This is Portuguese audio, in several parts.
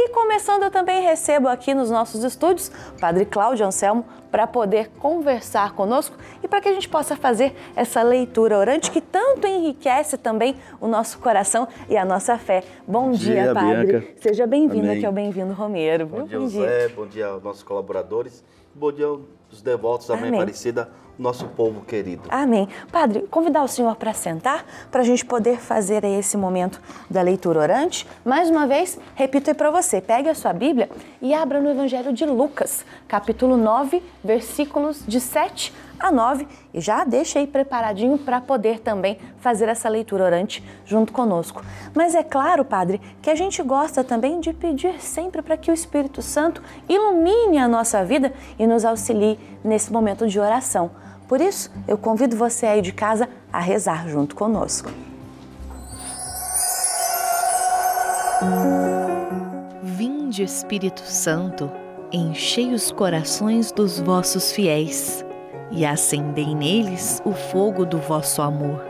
E começando, eu também recebo aqui nos nossos estúdios o Padre Cláudio Anselmo para poder conversar conosco e para que a gente possa fazer essa leitura orante que tanto enriquece também o nosso coração e a nossa fé. Bom dia, Padre. Bianca. Seja bem-vindo Amém. aqui ao Bem-vindo Romero. Bom dia, José. Bom dia aos nossos colaboradores. Bom dia aos devotos da Mãe Aparecida, nosso povo querido. Amém. Padre, convidar o senhor para sentar, para a gente poder fazer esse momento da leitura orante. Mais uma vez, repito aí para você, pegue a sua Bíblia e abra no Evangelho de Lucas, capítulo 9, versículos de 7 a 9, e já deixa aí preparadinho para poder também fazer essa leitura orante junto conosco. Mas é claro, Padre, que a gente gosta também de pedir sempre para que o Espírito Santo ilumine a nossa vida e nos auxilie nesse momento de oração. Por isso, eu convido você aí de casa a rezar junto conosco. Vinde, Espírito Santo, enchei os corações dos vossos fiéis e acendei neles o fogo do vosso amor.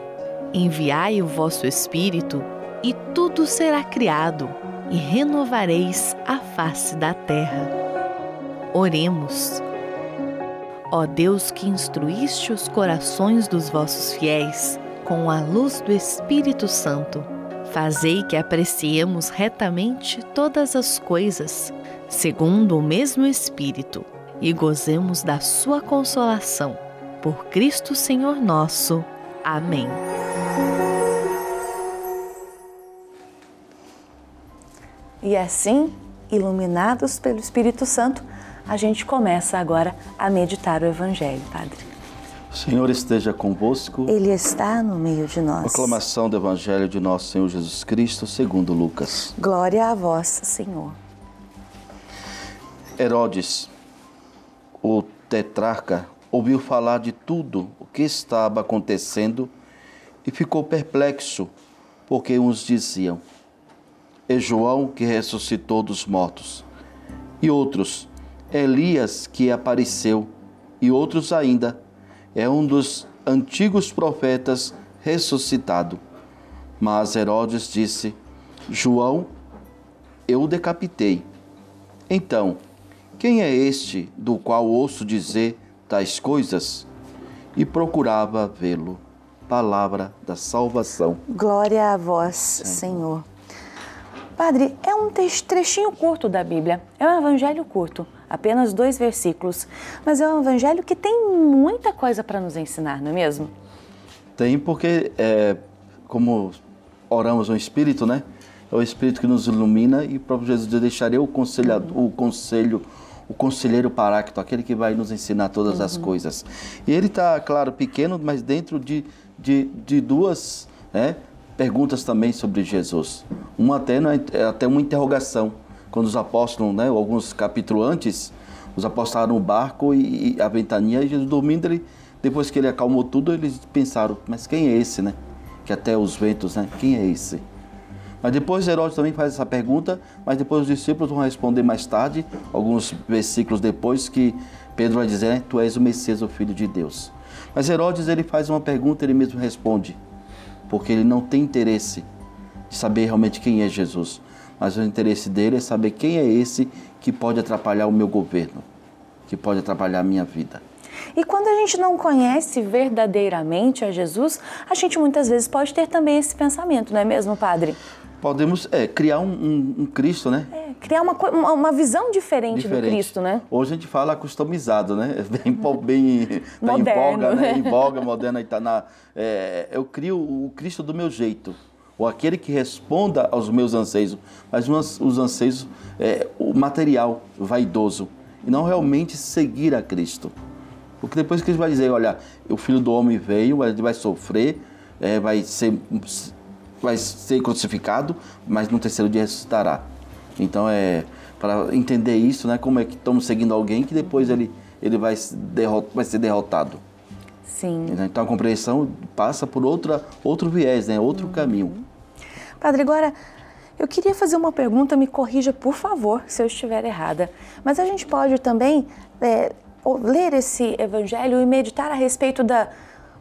Enviai o vosso Espírito e tudo será criado e renovareis a face da terra. Oremos. Ó Deus, que instruíste os corações dos vossos fiéis com a luz do Espírito Santo, fazei que apreciemos retamente todas as coisas, segundo o mesmo Espírito, e gozemos da sua consolação. Por Cristo Senhor nosso. Amém. E assim, iluminados pelo Espírito Santo, a gente começa agora a meditar o Evangelho, Padre. O Senhor esteja convosco. Ele está no meio de nós. Proclamação do Evangelho de nosso Senhor Jesus Cristo, segundo Lucas. Glória a vós, Senhor. Herodes, o tetrarca, ouviu falar de tudo o que estava acontecendo e ficou perplexo, porque uns diziam: é João que ressuscitou dos mortos, e outros: Elias que apareceu, e outros ainda: é um dos antigos profetas ressuscitado. Mas Herodes disse: João eu o decapitei. Então, quem é este do qual ouço dizer tais coisas? E procurava vê-lo. Palavra da salvação. Glória a vós, Senhor. Padre, é um trechinho curto da Bíblia, é um evangelho curto, apenas 2 versículos, mas é um evangelho que tem muita coisa para nos ensinar, não é mesmo? Tem, porque, como oramos no Espírito, né? É o Espírito que nos ilumina, e o próprio Jesus diz: deixarei o conselheiro paráclito, aquele que vai nos ensinar todas as coisas. E ele está, claro, pequeno, mas dentro de 2 perguntas também sobre Jesus. Uma até uma interrogação. Quando os apóstolos, alguns capítulos antes, os apóstolos estavam no barco e a ventania, e Jesus dormindo, depois que ele acalmou tudo, eles pensaram: mas quem é esse, né? Que até os ventos, quem é esse? Mas depois Herodes também faz essa pergunta, mas depois os discípulos vão responder mais tarde, alguns versículos depois, que Pedro vai dizer: tu és o Messias, o Filho de Deus. Mas Herodes, ele faz uma pergunta, ele mesmo responde, porque ele não tem interesse de saber realmente quem é Jesus, mas o interesse dele é saber quem é esse que pode atrapalhar o meu governo, que pode atrapalhar a minha vida. E quando a gente não conhece verdadeiramente a Jesus, a gente muitas vezes pode ter também esse pensamento, não é mesmo, Padre? Podemos criar um Cristo, né? Criar uma visão diferente do Cristo, né? Hoje a gente fala customizado, né? Bem tá moderno, em voga, né? Em voga, moderna. Eu crio o Cristo do meu jeito, ou aquele que responda aos meus anseios, mas os anseios, o material vaidoso, e não realmente seguir a Cristo. Porque depois que ele vai dizer: olha, o Filho do Homem veio, ele vai sofrer, vai ser crucificado, mas no 3º dia ressuscitará. Então, para entender isso, como é que estamos seguindo alguém que depois ele vai ser derrotado. Sim. Então, a compreensão passa por outro viés, outro caminho. Padre, agora, eu queria fazer uma pergunta, me corrija, por favor, se eu estiver errada. Mas a gente pode também ler esse evangelho e meditar a respeito da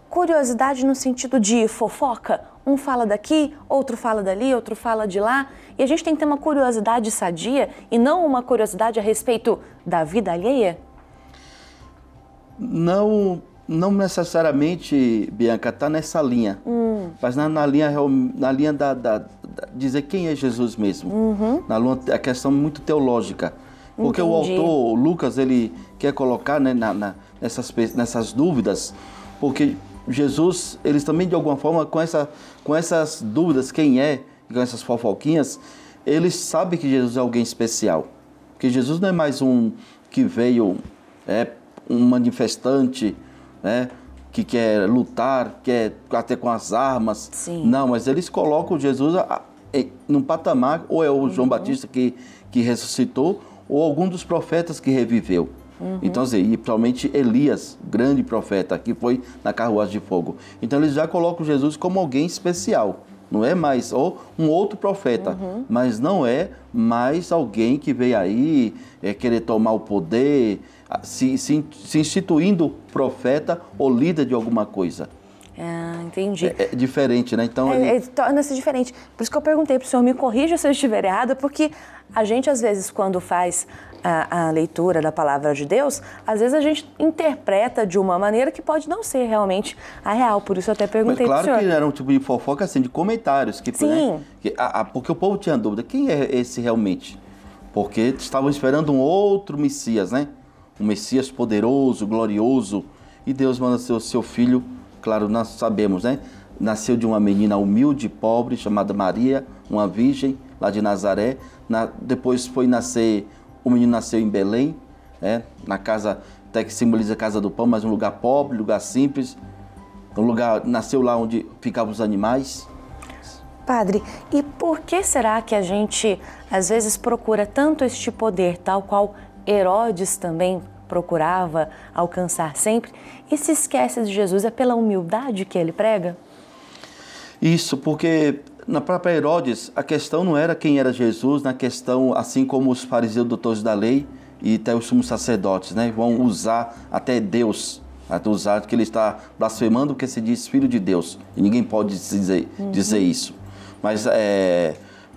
curiosidade no sentido de fofoca um fala daqui, outro fala dali, outro fala de lá. E a gente tem que ter uma curiosidade sadia e não uma curiosidade a respeito da vida alheia? Não necessariamente, Bianca, está nessa linha. Mas na linha da dizer quem é Jesus mesmo. A questão muito teológica. Porque Entendi. o autor, Lucas, ele quer colocar, né, nessas dúvidas, porque Jesus, eles também de alguma forma, com essas dúvidas, quem é, com essas fofoquinhas, eles sabem que Jesus é alguém especial. Porque Jesus não é mais um que veio, um manifestante, né, que quer lutar, quer até com as armas. Sim. Não, mas eles colocam Jesus num patamar, ou é o João Batista que ressuscitou, ou algum dos profetas que reviveu. Então, assim, e principalmente Elias, grande profeta, que foi na carruagem de fogo. Então, eles já colocam Jesus como alguém especial. Não é mais ou um outro profeta, mas não é mais alguém que veio aí querer tomar o poder, se instituindo profeta ou líder de alguma coisa. Ah, entendi. É diferente, né? Então, torna-se diferente. Por isso que eu perguntei para o senhor, me corrija se eu estiver errada, porque a gente, às vezes, quando faz a leitura da palavra de Deus, às vezes a gente interpreta de uma maneira que pode não ser realmente a real. Por isso eu até perguntei para o senhor. Claro que era um tipo de fofoca, assim, de comentários. Sim. Né, porque o povo tinha dúvida, quem é esse realmente? Porque estavam esperando um outro Messias, né? Um Messias poderoso, glorioso. E Deus manda seu filho, claro, nós sabemos, né? Nasceu de uma menina humilde, pobre, chamada Maria, uma virgem, lá de Nazaré. Depois o menino nasceu em Belém, na casa, até que simboliza a casa do pão, mas um lugar pobre, lugar simples. Nasceu lá onde ficavam os animais. Padre, e por que será que a gente, às vezes, procura tanto este poder, tal qual Herodes também procurava alcançar sempre, e se esquece de Jesus? É pela humildade que ele prega? Isso, porque na própria Herodes, a questão não era quem era Jesus, na questão, assim como os fariseus doutores da lei e até os sumos sacerdotes, né, vão usar até Deus, usar que ele está blasfemando porque se diz filho de Deus, e ninguém pode dizer isso.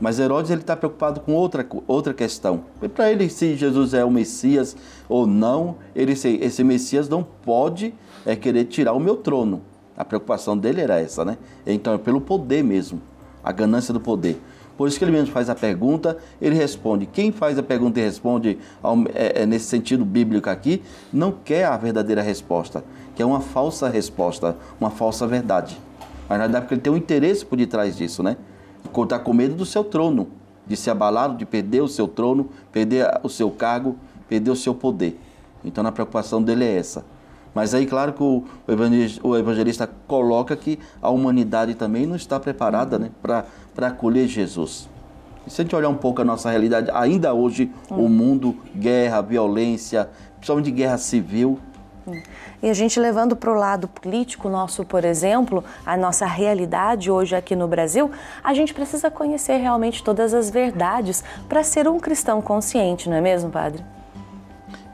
Mas Herodes ele está preocupado com outra questão. Para ele, se Jesus é o Messias ou não, esse Messias não pode querer tirar o meu trono. A preocupação dele era essa, né? Então é pelo poder mesmo, a ganância do poder. Por isso que ele mesmo faz a pergunta, ele responde. Quem faz a pergunta e responde nesse sentido bíblico aqui, não quer a verdadeira resposta, que é uma falsa resposta, uma falsa verdade. Mas na verdade porque ele tem um interesse por detrás disso, né? Está com medo do seu trono, de ser abalado, de perder o seu trono, perder o seu cargo, perder o seu poder. Então a preocupação dele é essa. Mas aí, claro que o evangelista coloca que a humanidade também não está preparada, né, para acolher Jesus. E se a gente olhar um pouco a nossa realidade, ainda hoje o mundo, guerra, violência, principalmente guerra civil. E a gente levando para o lado político nosso, por exemplo, a nossa realidade hoje aqui no Brasil, a gente precisa conhecer realmente todas as verdades para ser um cristão consciente, não é mesmo, padre?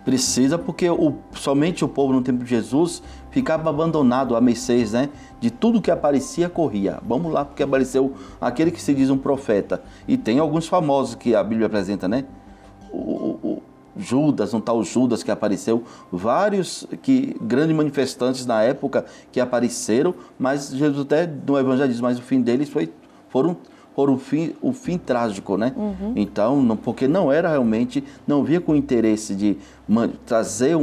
Precisa, porque somente o povo no tempo de Jesus ficava abandonado a mercês, né? De tudo que aparecia, corria. Vamos lá, porque apareceu aquele que se diz um profeta. E tem alguns famosos que a Bíblia apresenta, né? O Judas, um tal Judas que apareceu. Vários grandes manifestantes na época que apareceram, mas Jesus até no Evangelho diz, mas o fim deles foram o fim trágico, né? Então, porque não era realmente, não via com interesse de trazer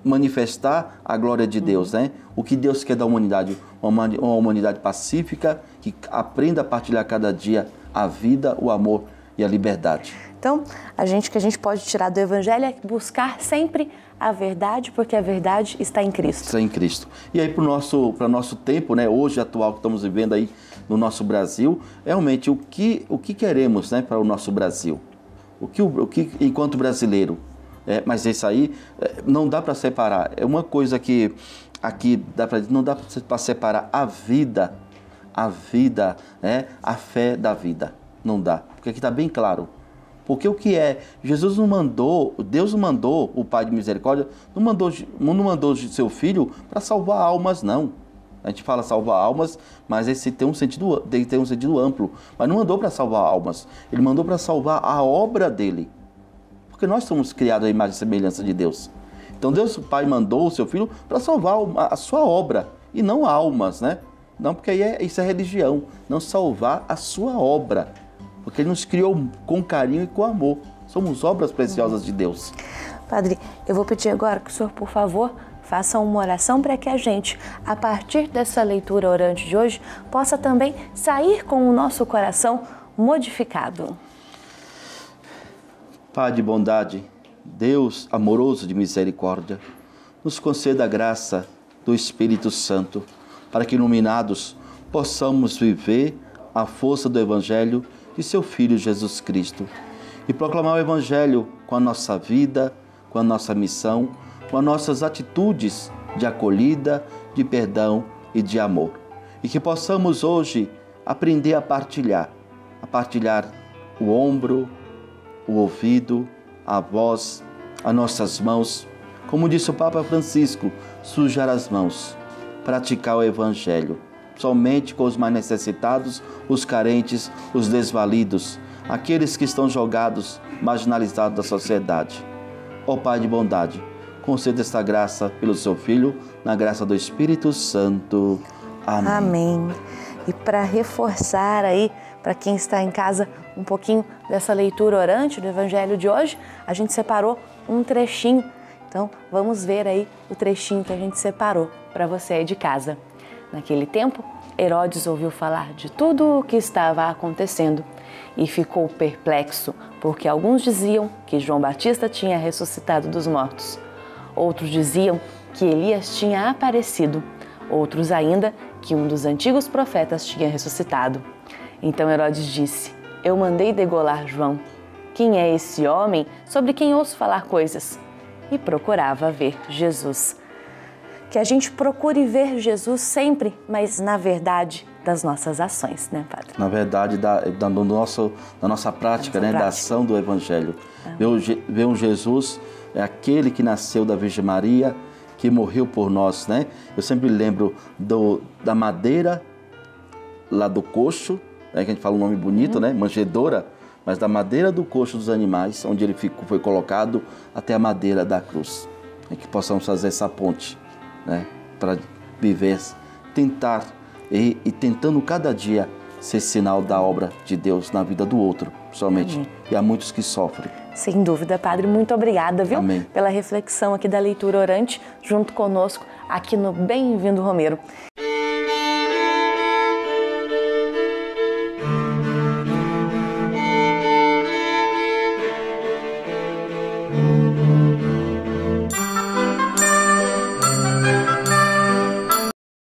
manifestar a glória de Deus, né? O que Deus quer da humanidade, uma humanidade pacífica, que aprenda a partilhar cada dia a vida, o amor e a liberdade. Então, o que a gente pode tirar do Evangelho é buscar sempre a verdade, porque a verdade está em Cristo. Está em Cristo. E aí, para o nosso tempo, né, hoje atual que estamos vivendo aí no nosso Brasil, realmente o que queremos, né, para o nosso Brasil? O que enquanto brasileiro? Mas isso aí não dá para separar. É uma coisa que aqui não dá para separar a vida, a fé da vida. Não dá, porque aqui está bem claro. Porque o que é? Jesus não mandou, Deus não mandou, o Pai de misericórdia, não mandou seu Filho para salvar almas, não. A gente fala salvar almas, mas esse tem um sentido amplo. Mas não mandou para salvar almas, ele mandou para salvar a obra dele. Porque nós somos criados à imagem e semelhança de Deus. Então Deus, o Pai, mandou o seu Filho para salvar a sua obra, e não almas, né? Não, porque aí isso é religião, não salvar a sua obra. Porque ele nos criou com carinho e com amor. Somos obras preciosas de Deus. Padre, eu vou pedir agora que o senhor, por favor, faça uma oração para que a gente, a partir dessa leitura orante de hoje, possa também sair com o nosso coração modificado. Pai de bondade, Deus amoroso de misericórdia, nos conceda a graça do Espírito Santo, para que, iluminados, possamos viver a força do Evangelho de seu Filho Jesus Cristo e proclamar o Evangelho com a nossa vida, com a nossa missão, com as nossas atitudes de acolhida, de perdão e de amor. E que possamos hoje aprender a partilhar o ombro, o ouvido, a voz, as nossas mãos. Como disse o Papa Francisco, sujar as mãos, praticar o Evangelho, somente com os mais necessitados, os carentes, os desvalidos, aqueles que estão jogados, marginalizados da sociedade. Ó Pai de bondade, conceda esta graça pelo seu Filho, na graça do Espírito Santo. Amém. Amém. E para reforçar aí, para quem está em casa, um pouquinho dessa leitura orante do Evangelho de hoje, a gente separou um trechinho. Então, vamos ver aí o trechinho que a gente separou para você aí de casa. Naquele tempo, Herodes ouviu falar de tudo o que estava acontecendo e ficou perplexo, porque alguns diziam que João Batista tinha ressuscitado dos mortos. Outros diziam que Elias tinha aparecido. Outros ainda que um dos antigos profetas tinha ressuscitado. Então Herodes disse: eu mandei degolar João. Quem é esse homem sobre quem ouço falar coisas? E procurava ver Jesus. Que a gente procure ver Jesus sempre, mas na verdade das nossas ações, né, Padre? Na verdade, da nossa prática, né, da ação do Evangelho. Ver um Jesus, é aquele que nasceu da Virgem Maria, que morreu por nós, né? Eu sempre lembro da madeira lá do coxo, né, que a gente fala um nome bonito, né? Manjedoura, mas da madeira do coxo dos animais, onde ele foi colocado, até a madeira da cruz. É que possamos fazer essa ponte, né? Para viver, tentar e tentando cada dia ser sinal da obra de Deus na vida do outro, somente. Amém. E há muitos que sofrem. Sem dúvida, Padre. Muito obrigada, viu? Amém. Pela reflexão aqui da leitura orante, junto conosco, aqui no Bem-vindo Romero.